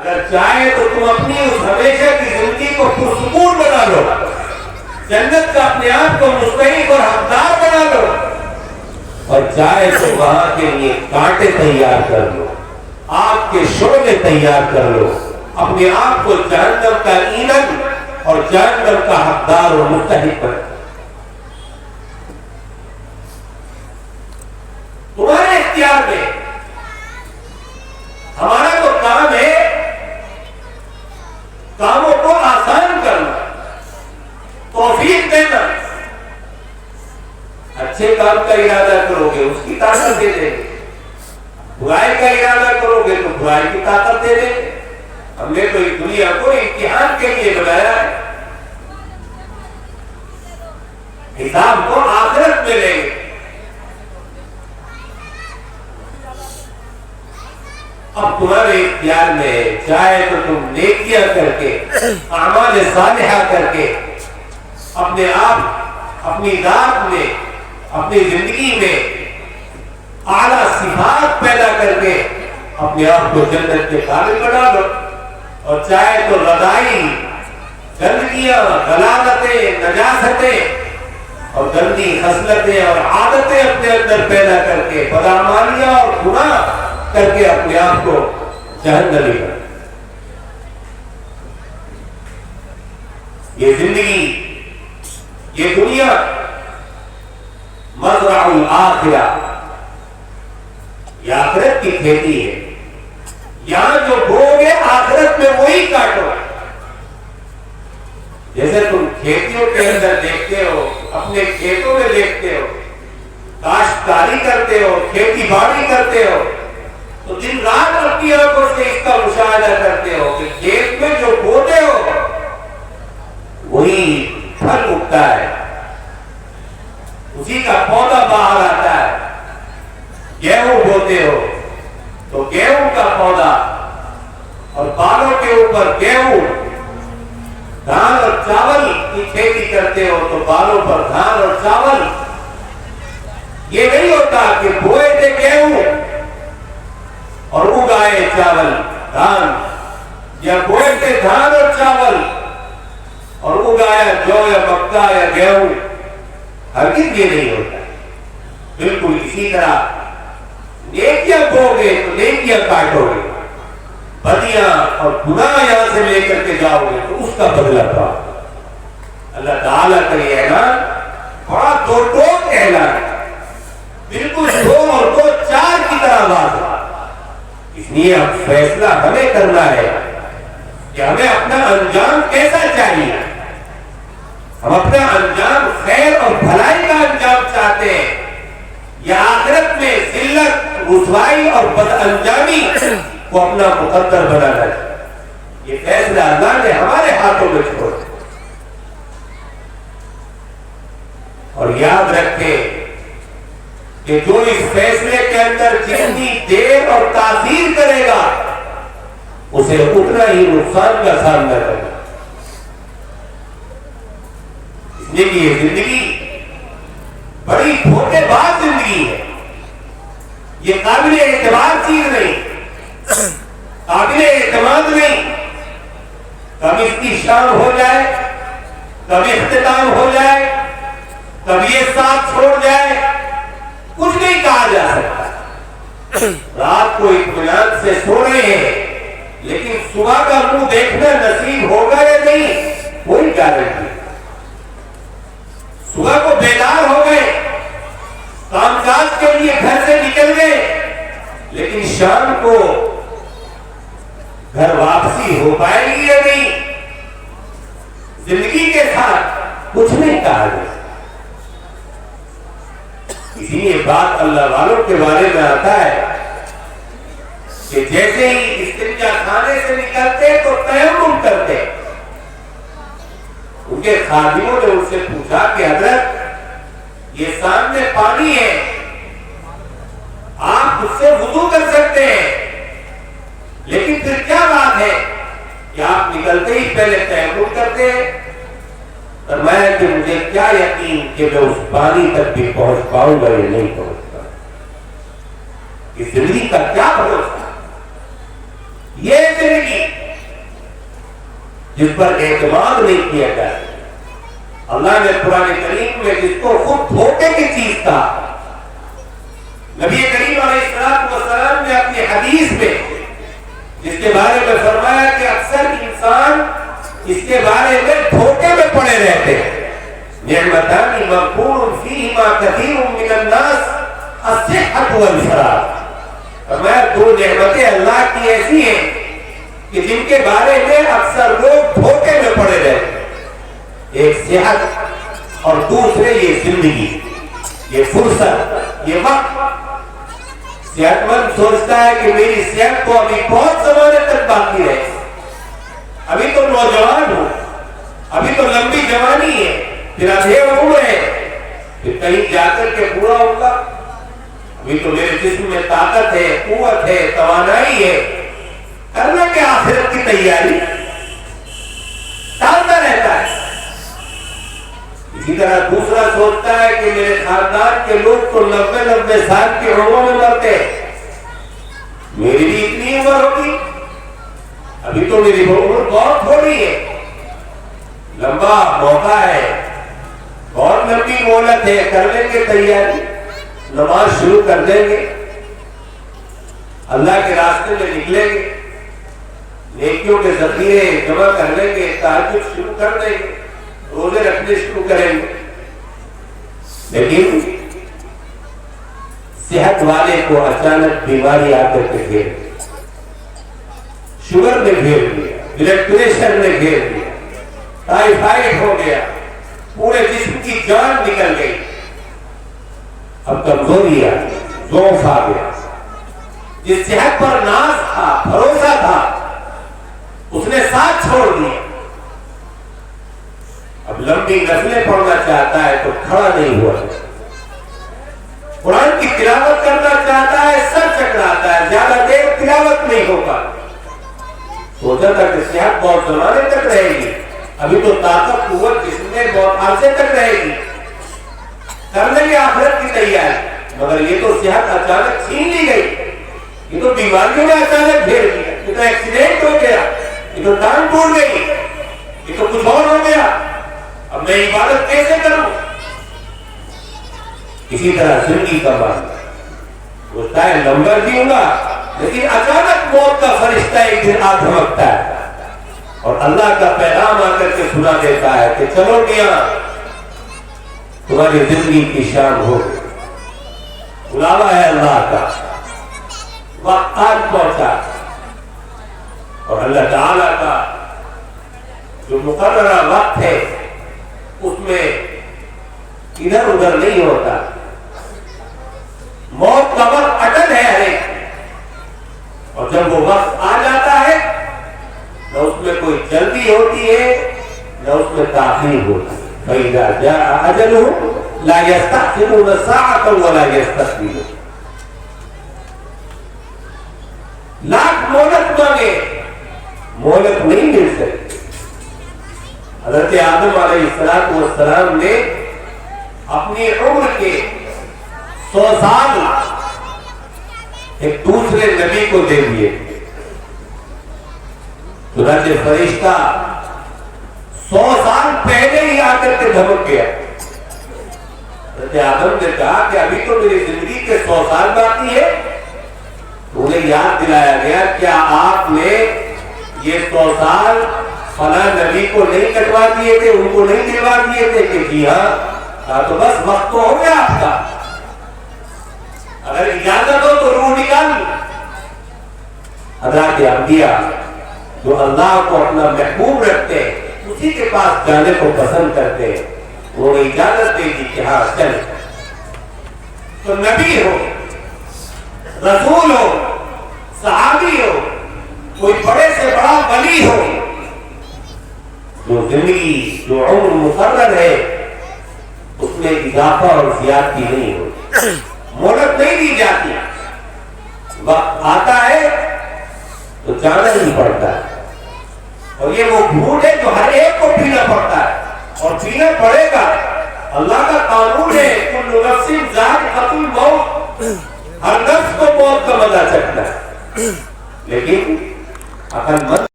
अगर चाहे तो तुम अपनी उस हमेशा की जिंदगी को पुरसुकून बना लो, जन्नत का अपने आप को मुस्तहिक और हकदार बना लो, और चाहे तो वहां के लिए कांटे तैयार कर लो, आग के शोले तैयार कर लो, अपने आप को जहन्नम का ईंधन और जहन्नम का हकदार और मुस्तहिक बना। तुम्हारे इख्तियार में। हमारा तो काम है कामों को आसान करना, तौफीक देना। अच्छे काम का इरादा करोगे उसकी ताकत दे देंगे, बुराई का इरादा करोगे तो बुराई की ताकत दे देंगे। हमने तो इस दुनिया को इम्तिहान के लिए बनाया है, हिसाब को आखिरत में लेंगे। अब तुम्हारे इख्तियार में, चाहे तो तुम नेकियां करके, अमाल सालिहा करके अपने आप, अपनी जात में, अपनी जिंदगी में आला सिफात पैदा करके अपने आप को जन्नत के काबिल बना लो, और चाहे तो लड़ाई, गंदगियां, गलादतें, नजासतें और गंदी खसलतें और आदतें अपने अंदर पैदा करके बदअमालियां और गुनाह करके अपने आप को जहन्नमी कर। ये जिंदगी, ये दुनिया मज़राउल आखिरा, ये आखिरत की खेती है। यहां जो बोओगे आखिरत में वही काटो। जैसे तुम खेतियों के अंदर देखते हो, अपने खेतों में देखते हो, काश्तकारी करते हो, खेती बाड़ी करते हो, तो दिन रात अपनी आंखों से इसका मुशाहिदा करते हो कि खेत में जो बोते हो वही फल उगता है, उसी का पौधा बाहर आता है। गेहूं बोते हो तो गेहूं का पौधा, और बालों के ऊपर गेहूं, धान और चावल की खेती करते हो तो बालों पर धान और चावल। ये नहीं होता कि बोए थे गेहूं और उगाए चावल धान, या बोए थे धान और चावल और उगाया जौ या मक्का या गेहूं। हरगिज़ ये नहीं होता। बिल्कुल इसी तरह नेकियां बोगे तो नेकियां काटोगे, बदियां और गुनाह यहां से लेकर के जाओगे तो उसका बदला पाओगे। अल्लाह ताला का ये ऐलान बड़ा दो टोक ऐलान, बिल्कुल 2 और 2 4 की तरह बात। इसलिए अब फैसला हमें करना है कि हमें अपना अंजाम कैसा चाहिए। हम अपना अंजाम खैर और भलाई का अंजाम चाहते हैं या आखिरत में जिल्लत, रुसवाई और बदअंजामी को अपना मुकद्दर बनाना चाहिए। ये फैसला अल्लाह ने हमारे हाथों में छोड़ा। और याद रखें कि जो इस फैसले के अंदर जितनी देर और तासीर करेगा उसे उतना ही नुकसान का सामना करेगा। इसलिए कि ये जिंदगी बड़ी धोखेबाज जिंदगी है। ये काबिल एतबार चीज नहीं, काबिल एतमाद नहीं। कभी इसकी शान हो जाए, कभी इख्तिताम हो जाए, कभी ये साथ छोड़ जाए, कुछ नहीं कहा जा सकता। रात को इत्मीनान से सो रहे हैं, लेकिन सुबह का मुंह देखना नसीब होगा या नहीं, कोई गारंटी। सुबह को बेदार हो गए, कामकाज के लिए घर से निकल गए, लेकिन शाम को घर वापसी हो पाएगी या नहीं, जिंदगी के साथ कुछ नहीं कहा जा सकता। इसीलिए बात अल्लाह वालों के बारे में आता है कि जैसे ही इस्तिंजा खाने से निकलते तो तयम्मुम करते। उनके खादिमों ने उनसे पूछा कि हजरत ये सामने पानी है, आप उससे वुजू कर सकते हैं, लेकिन फिर क्या बात है कि आप निकलते ही पहले तयम्मुम करते हैं। फरमाया कि मुझे क्या यकीन कि मैं उस पानी तक भी पहुंच पाऊंगा या नहीं पहुंच पाऊंगा। इस जिंदगी का क्या भरोसा। ये जिंदगी जिस पर एतमाद नहीं किया जाए। अल्लाह ने कुरान करीम में जिसको खुद धोखे की चीज था, नबी करीम अलैहिस्सलाम ने अपनी हदीस में जिसके बारे में फरमाया कि अक्सर इंसान इसके बारे में धोखे में पड़े रहते हैं। निअमतानी मग़बूनुन फ़ीहिमा कसीरुम मिनन नास अस्सिह्हतु वल फ़राग़। फरमाया दो नेमतें अल्लाह की ऐसी हैं कि जिनके बारे में अक्सर लोग धोखे में पड़े रहते हैं। एक सेहत और दूसरे ये जिंदगी, ये फुर्सत, ये वक्त। सेहतमंद सोचता है कि मेरी सेहत तो अभी बहुत जमाने तक बाकी है, अभी तो नौजवान हूं, अभी तो लंबी जवानी है, फिर अधेड़ उम्र है, फिर कहीं जाकर के पूरा होगा। अभी तो मेरे जिस्म में ताकत है, कुव्वत है, तवानाई है, करना क्या आखिरत की तैयारी, टालता रहता है। इसी तरह दूसरा सोचता है कि मेरे खानदान के लोग तो 90-90 साल की उम्र में मरते हैं, मेरी भी इतनी उम्र होगी, अभी तो मेरी उम्र बहुत थोड़ी है, लंबा मौका है, बहुत लंबी मोहलत है, कर लेंगे तैयारी, नमाज शुरू कर देंगे, अल्लाह के रास्ते में निकलेंगे, नेकियों के जखीरे जमा कर लेंगे, तहज्जुद शुरू कर देंगे, रोजे रखने शुरू करेंगे। लेकिन सेहत वाले को अचानक बीमारी आकर के घेर दी, शुगर ने घेर दिया, ब्लड प्रेशर ने घेर दिया, टाइफाइड हो गया, पूरे जिस्म की जान निकल गई। अब कमजोरी आ गई, ज़ौफ़ आ गया। जिस सेहत पर नाज था, भरोसा था, उसने साथ छोड़ दिया। अब लंबी नफलें पढ़ना चाहता है तो खड़ा नहीं हुआ, कुरान की तिलावत करना चाहता है, सर चकराता है, ज्यादा देर तिलावत नहीं होगा। सोचा था कि सेहत बहुत जमाने तक रहेगी, अभी तो ताकत कुव्वत जिसमें बहुत अरसे तक रहेगी, कर लेंगे आखिरत की तैयारी। मगर ये तो सेहत अचानक छीन ली गई, ये तो बीमारियों ने अचानक घेर लिया, ये तो एक्सीडेंट हो गया, ये तो टांग टूट गई, ये तो कुछ और हो गया, अब मैं इबादत कैसे करूं। इसी तरह जिंदगी का मामला, वो शायद लंबा जीऊंगा, लेकिन अचानक मौत का फरिश्ता एक दिन आ धमकता है और अल्लाह का पैगाम आकर के सुना देता है कि चलो मियां, तुम्हारी जिंदगी की शाम हो गई, बुलावा है अल्लाह का, वक्त आज पहुंचा। और अल्लाह ताला का जो मुकर्ररा वक्त है उसमें इधर उधर नहीं होता। मौत का वक्त अटल है हर एक, और जब वो वक्त आ जाता है न उसमें कोई जल्दी होती है न उसमें ताखीर होती है। फइज़ा जाअ अजलुहुम ला यस्तअखिरून साअतन वला यस्तक़दीमून। लाख मोहलत मांगे, मोहलत नहीं मिल सकती। हज़रत आदम अलैहिस्सलाम ने अपनी उम्र के 100 साल एक दूसरे नबी को दे दिए। चुनांचे फरिश्ता 100 साल पहले ही आकर के धमक गया। हज़रत आदम ने कहा कि अभी तो मेरी जिंदगी के 100 साल बाकी है। उन्हें याद दिलाया गया, क्या आपने ये 100 साल फला नबी को नहीं कटवा दिए थे, उनको नहीं दिलवा दिए थे? कि जी हाँ। तो बस वक्त तो हो गया आपका, अगर इजाजत हो तो रूह निकाल। हज़रत अंबिया जो अल्लाह को अपना महबूब रखते हैं, उसी के पास जाने को पसंद करते हैं, उन्होंने इजाजत दे दी कि हाँ चल। तो नबी हो, रसूल हो, सहाबी हो, कोई बड़े से बड़ा वली हो, जो जिंदगी जो उम्र मुकर्रर है उसमें इजाफा और ज्यादती नहीं होती, मोहलत नहीं दी जाती। वक्त आता है तो जाना ही पड़ता है, और ये वो घूट है जो हर एक को पीना पड़ता है और पीना पड़ेगा। अल्लाह का कानून है, कुल्लु नफ्सिन ज़ाइक़ातुल मौत, हर नफ्स को मौत का मजा चखना है। लेकिन अकलमंद